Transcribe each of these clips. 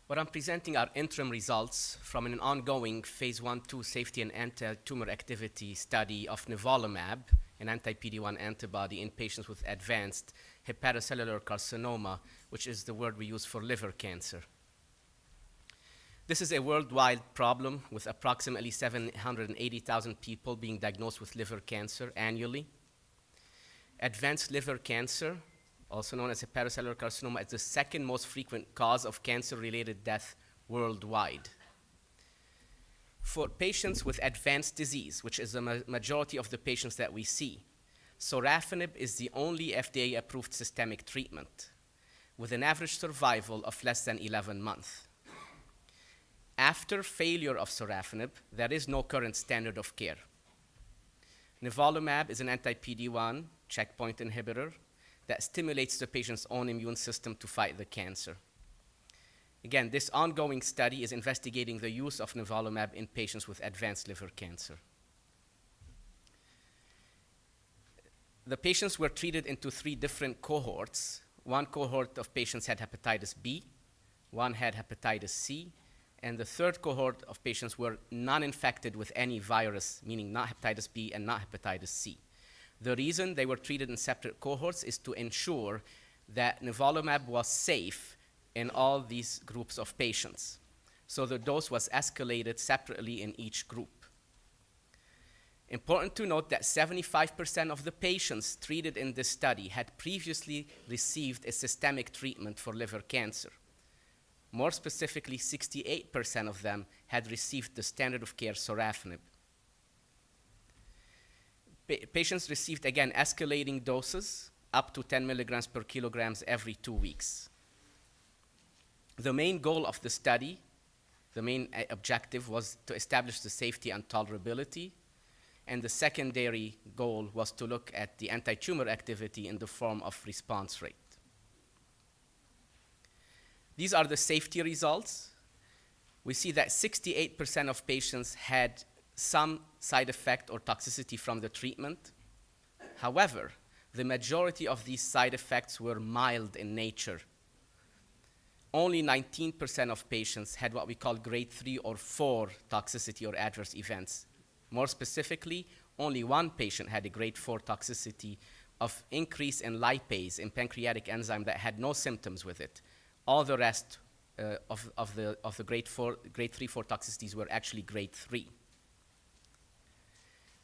What I'm presenting are interim results from an ongoing phase 1/2 safety and anti-tumor activity study of Nivolumab, an anti-PD-1 antibody in patients with advanced hepatocellular carcinoma, which is the word we use for liver cancer. This is a worldwide problem with approximately 780,000 people being diagnosed with liver cancer annually. Advanced liver cancer, also known as hepatocellular carcinoma, is the second most frequent cause of cancer-related death worldwide. For patients with advanced disease, which is the majority of the patients that we see, sorafenib is the only FDA-approved systemic treatment, with an average survival of less than 11 months. After failure of sorafenib, there is no current standard of care. Nivolumab is an anti-PD-1 checkpoint inhibitor that stimulates the patient's own immune system to fight the cancer. Again, this ongoing study is investigating the use of nivolumab in patients with advanced liver cancer. The patients were treated into 3 different cohorts. One cohort of patients had hepatitis B, one had hepatitis C, and the third cohort of patients were non-infected with any virus, meaning not hepatitis B and not hepatitis C. The reason they were treated in separate cohorts is to ensure that nivolumab was safe in all these groups of patients. So the dose was escalated separately in each group. Important to note that 75% of the patients treated in this study had previously received a systemic treatment for liver cancer. More specifically, 68% of them had received the standard of care sorafenib. Patients received, again, escalating doses up to 10 milligrams per kilograms every 2 weeks. The main goal of the study, the main objective, was to establish the safety and tolerability, and the secondary goal was to look at the anti-tumor activity in the form of response rate. These are the safety results. We see that 68% of patients had some side effect or toxicity from the treatment. However, the majority of these side effects were mild in nature. Only 19% of patients had what we call grade 3 or 4 toxicity or adverse events. More specifically, only one patient had a grade 4 toxicity of increase in lipase, in pancreatic enzyme, that had no symptoms with it. All the rest of the grade 3, 4 toxicities were actually grade 3.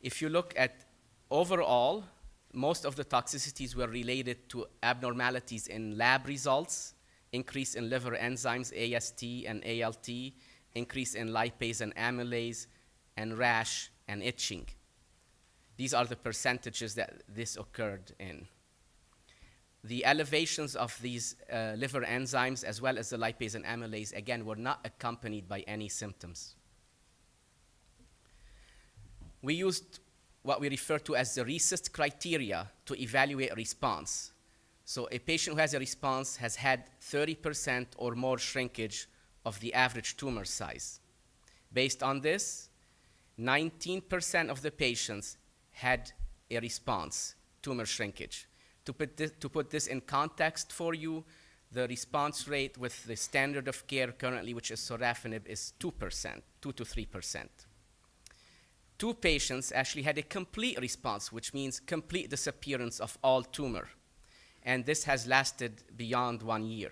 If you look at overall, most of the toxicities were related to abnormalities in lab results, increase in liver enzymes, AST and ALT, increase in lipase and amylase, and rash and itching. These are the percentages that this occurred in. The elevations of these liver enzymes, as well as the lipase and amylase, again, were not accompanied by any symptoms. We used what we refer to as the RECIST criteria to evaluate response. So a patient who has a response has had 30% or more shrinkage of the average tumor size. Based on this, 19% of the patients had a response, tumor shrinkage. To put this in context for you, the response rate with the standard of care currently, which is sorafenib, is 2%, 2 to 3%. 2 patients actually had a complete response, which means complete disappearance of all tumor. And this has lasted beyond 1 year.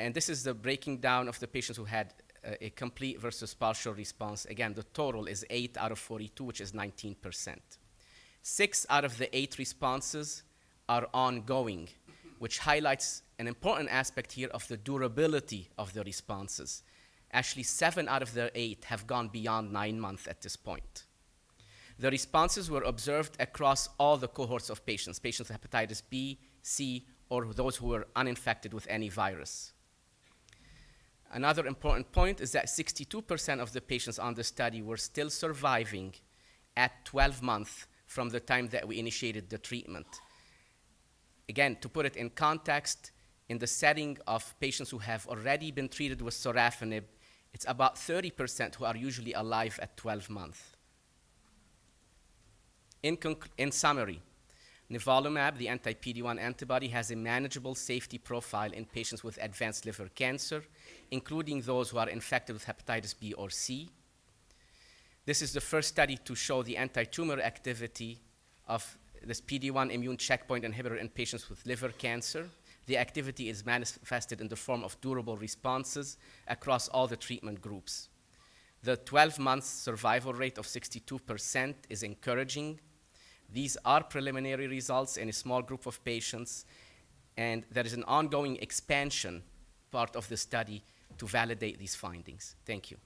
And this is the breaking down of the patients who had a complete versus partial response. Again, the total is 8 out of 42, which is 19%. 6 out of the 8 responses are ongoing, which highlights an important aspect here of the durability of the responses. Actually, 7 out of the 8 have gone beyond 9 months at this point. The responses were observed across all the cohorts of patients with hepatitis B, C, or those who were uninfected with any virus. Another important point is that 62% of the patients on the study were still surviving at 12 months from the time that we initiated the treatment. Again, to put it in context, in the setting of patients who have already been treated with sorafenib, it's about 30% who are usually alive at 12 months. In summary, Nivolumab, the anti-PD-1 antibody, has a manageable safety profile in patients with advanced liver cancer, including those who are infected with hepatitis B or C. This is the first study to show the anti-tumor activity of this PD-1 immune checkpoint inhibitor in patients with liver cancer. The activity is manifested in the form of durable responses across all the treatment groups. The 12-month survival rate of 62% is encouraging. These are preliminary results in a small group of patients, and there is an ongoing expansion part of the study to validate these findings. Thank you.